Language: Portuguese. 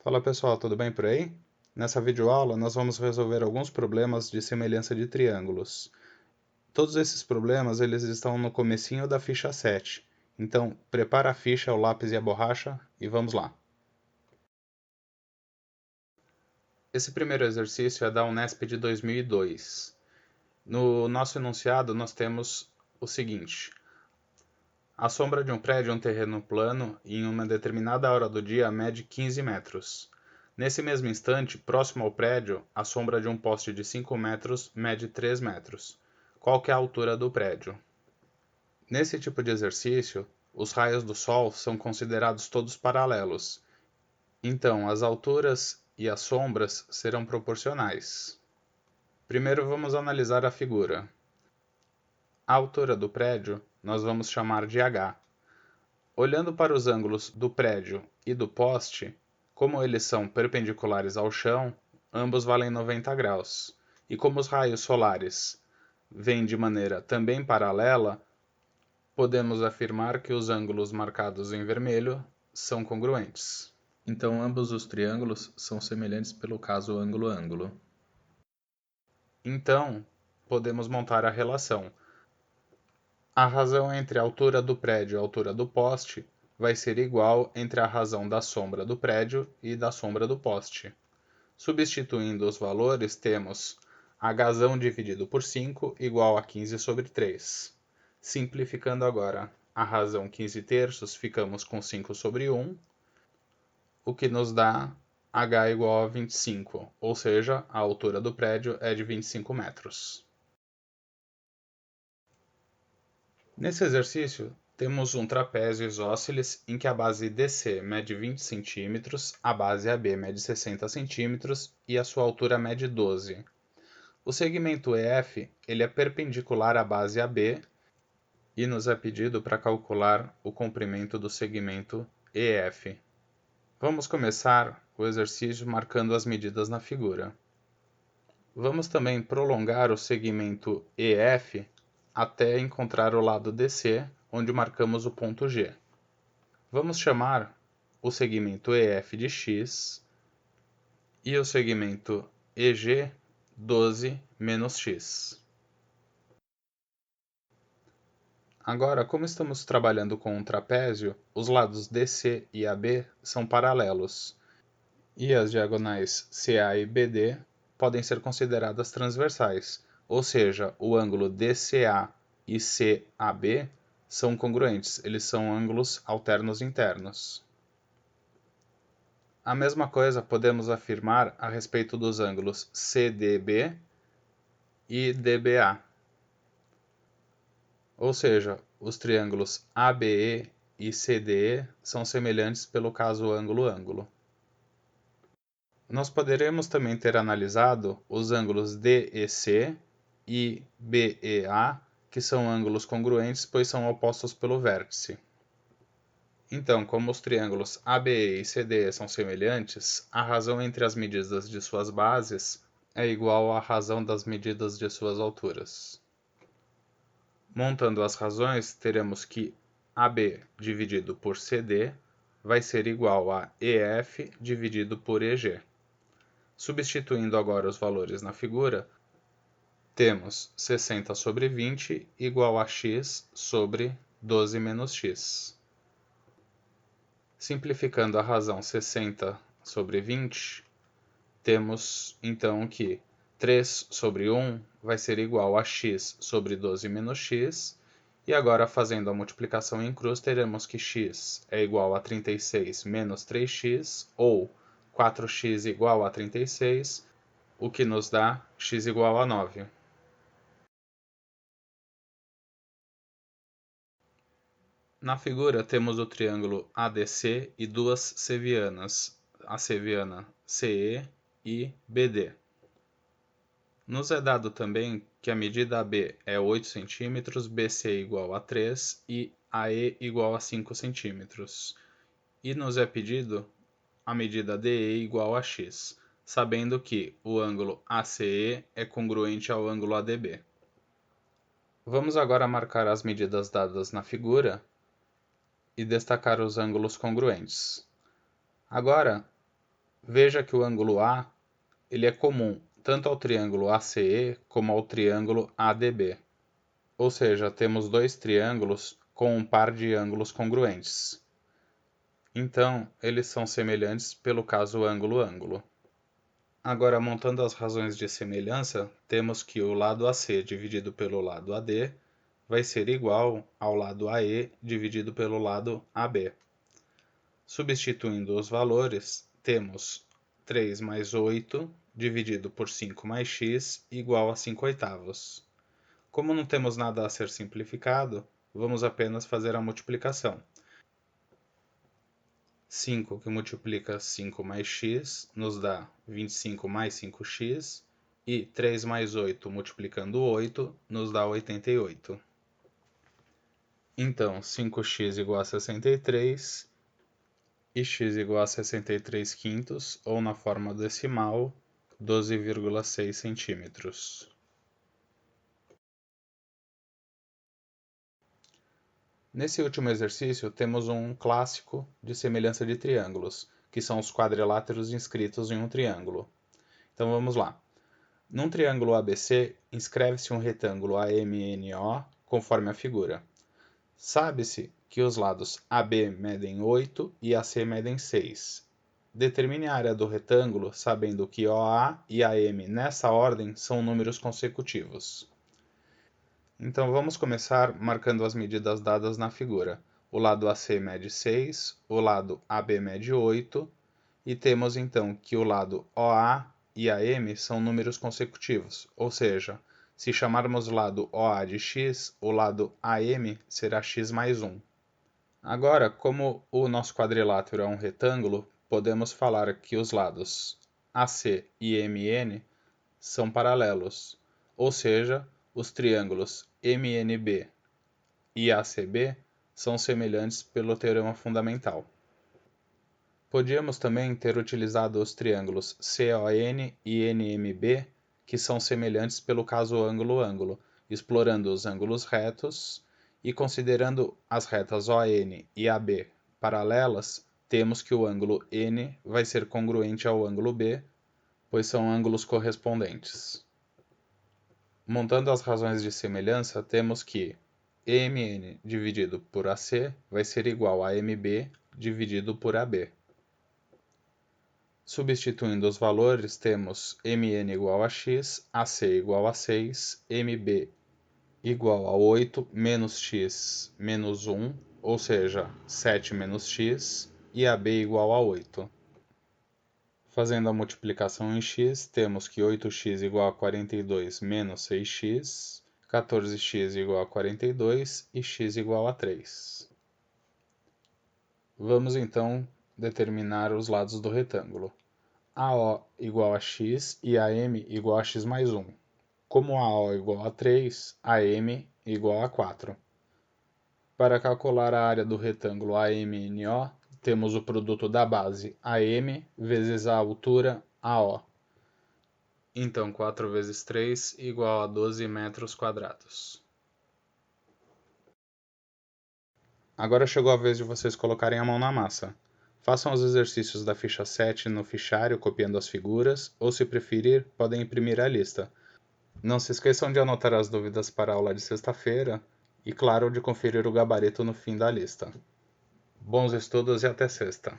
Fala pessoal, tudo bem por aí? Nessa videoaula nós vamos resolver alguns problemas de semelhança de triângulos. Todos esses problemas eles estão no comecinho da ficha 7. Então, prepara a ficha, o lápis e a borracha e vamos lá. Esse primeiro exercício é da Unesp de 2002. No nosso enunciado nós temos o seguinte: a sombra de um prédio é um terreno plano e em uma determinada hora do dia mede 15 metros. Nesse mesmo instante, próximo ao prédio, a sombra de um poste de 5 metros mede 3 metros. Qual que é a altura do prédio? Nesse tipo de exercício, os raios do Sol são considerados todos paralelos. Então, as alturas e as sombras serão proporcionais. Primeiro vamos analisar a figura. A altura do prédio nós vamos chamar de h. Olhando para os ângulos do prédio e do poste, como eles são perpendiculares ao chão, ambos valem 90 graus. E como os raios solares vêm de maneira também paralela, podemos afirmar que os ângulos marcados em vermelho são congruentes. Então, ambos os triângulos são semelhantes pelo caso ângulo-ângulo. Então, podemos montar a relação. A razão entre a altura do prédio e a altura do poste vai ser igual entre a razão da sombra do prédio e da sombra do poste. Substituindo os valores, temos h dividido por 5 igual a 15 sobre 3. Simplificando agora a razão 15 terços, ficamos com 5 sobre 1, o que nos dá h igual a 25, ou seja, a altura do prédio é de 25 metros. Nesse exercício, temos um trapézio isósceles em que a base DC mede 20 cm, a base AB mede 60 cm e a sua altura mede 12. O segmento EF ele é perpendicular à base AB e nos é pedido para calcular o comprimento do segmento EF. Vamos começar o exercício marcando as medidas na figura. Vamos também prolongar o segmento EF até encontrar o lado DC, onde marcamos o ponto G. Vamos chamar o segmento EF de x e o segmento EG 12 menos x. Agora, como estamos trabalhando com um trapézio, os lados DC e AB são paralelos, e as diagonais CA e BD podem ser consideradas transversais, ou seja, o ângulo DCA e CAB são congruentes, eles são ângulos alternos internos. A mesma coisa podemos afirmar a respeito dos ângulos CDB e DBA. Ou seja, os triângulos ABE e CDE são semelhantes pelo caso ângulo-ângulo. Nós poderemos também ter analisado os ângulos DEC e BEA, que são ângulos congruentes, pois são opostos pelo vértice. Então, como os triângulos ABE e CDE são semelhantes, a razão entre as medidas de suas bases é igual à razão das medidas de suas alturas. Montando as razões, teremos que AB dividido por CD vai ser igual a EF dividido por EG. Substituindo agora os valores na figura, temos 60 sobre 20 igual a x sobre 12 menos x. Simplificando a razão 60 sobre 20, temos então que 3 sobre 1 vai ser igual a x sobre 12 menos x, e agora fazendo a multiplicação em cruz, teremos que x é igual a 36 menos 3x, ou 4x igual a 36, o que nos dá x igual a 9. Na figura temos o triângulo ADC e duas sevianas, a seviana CE e BD. Nos é dado também que a medida AB é 8 cm, BC igual a 3 e AE igual a 5 cm. E nos é pedido a medida DE igual a x, sabendo que o ângulo ACE é congruente ao ângulo ADB. Vamos agora marcar as medidas dadas na figura e destacar os ângulos congruentes. Agora, Veja que o ângulo A ele é comum tanto ao triângulo ACE como ao triângulo ADB. Ou seja, temos dois triângulos com um par de ângulos congruentes. Então, eles são semelhantes pelo caso ângulo-ângulo. Agora, montando as razões de semelhança, temos que o lado AC dividido pelo lado AD vai ser igual ao lado AE dividido pelo lado AB. Substituindo os valores, temos 3 mais 8 dividido por 5 mais x igual a 5/8. Como não temos nada a ser simplificado, vamos apenas fazer a multiplicação. 5 que multiplica 5 mais x nos dá 25 mais 5x, e 3 mais 8 multiplicando 8 nos dá 88. Então, 5x igual a 63 e x igual a 63 quintos, ou na forma decimal, 12,6 centímetros. Nesse último exercício, temos um clássico de semelhança de triângulos, que são os quadriláteros inscritos em um triângulo. Então vamos lá. Num triângulo ABC, inscreve-se um retângulo AMNO conforme a figura. Sabe-se que os lados AB medem 8 e AC medem 6. Determine a área do retângulo sabendo que OA e AM nessa ordem são números consecutivos. Então vamos começar marcando as medidas dadas na figura. O lado AC mede 6, o lado AB mede 8, e temos então que o lado OA e AM são números consecutivos, ou seja, se chamarmos o lado OA de x, o lado AM será x mais 1. Agora, como o nosso quadrilátero é um retângulo, podemos falar que os lados AC e MN são paralelos, ou seja, os triângulos MNB e ACB são semelhantes pelo teorema fundamental. Podíamos também ter utilizado os triângulos CON e NMB, que são semelhantes pelo caso ângulo-ângulo, explorando os ângulos retos, e considerando as retas ON e AB paralelas, temos que o ângulo N vai ser congruente ao ângulo B, pois são ângulos correspondentes. Montando as razões de semelhança, temos que MN dividido por AC vai ser igual a MB dividido por AB. Substituindo os valores, temos MN igual a x, AC igual a 6, MB igual a 8 menos x menos 1, ou seja, 7 menos x, e AB igual a 8. Fazendo a multiplicação em x, temos que 8x igual a 42 menos 6x, 14x igual a 42 e x igual a 3. Vamos então determinar os lados do retângulo. AO igual a x e AM igual a x mais 1. Como AO igual a 3, AM igual a 4. Para calcular a área do retângulo AMNO, temos o produto da base AM vezes a altura AO. Então, 4 vezes 3 igual a 12 metros quadrados. Agora chegou a vez de vocês colocarem a mão na massa. Façam os exercícios da ficha 7 no fichário copiando as figuras, ou se preferir, podem imprimir a lista. Não se esqueçam de anotar as dúvidas para a aula de sexta-feira e, claro, de conferir o gabarito no fim da lista. Bons estudos e até sexta!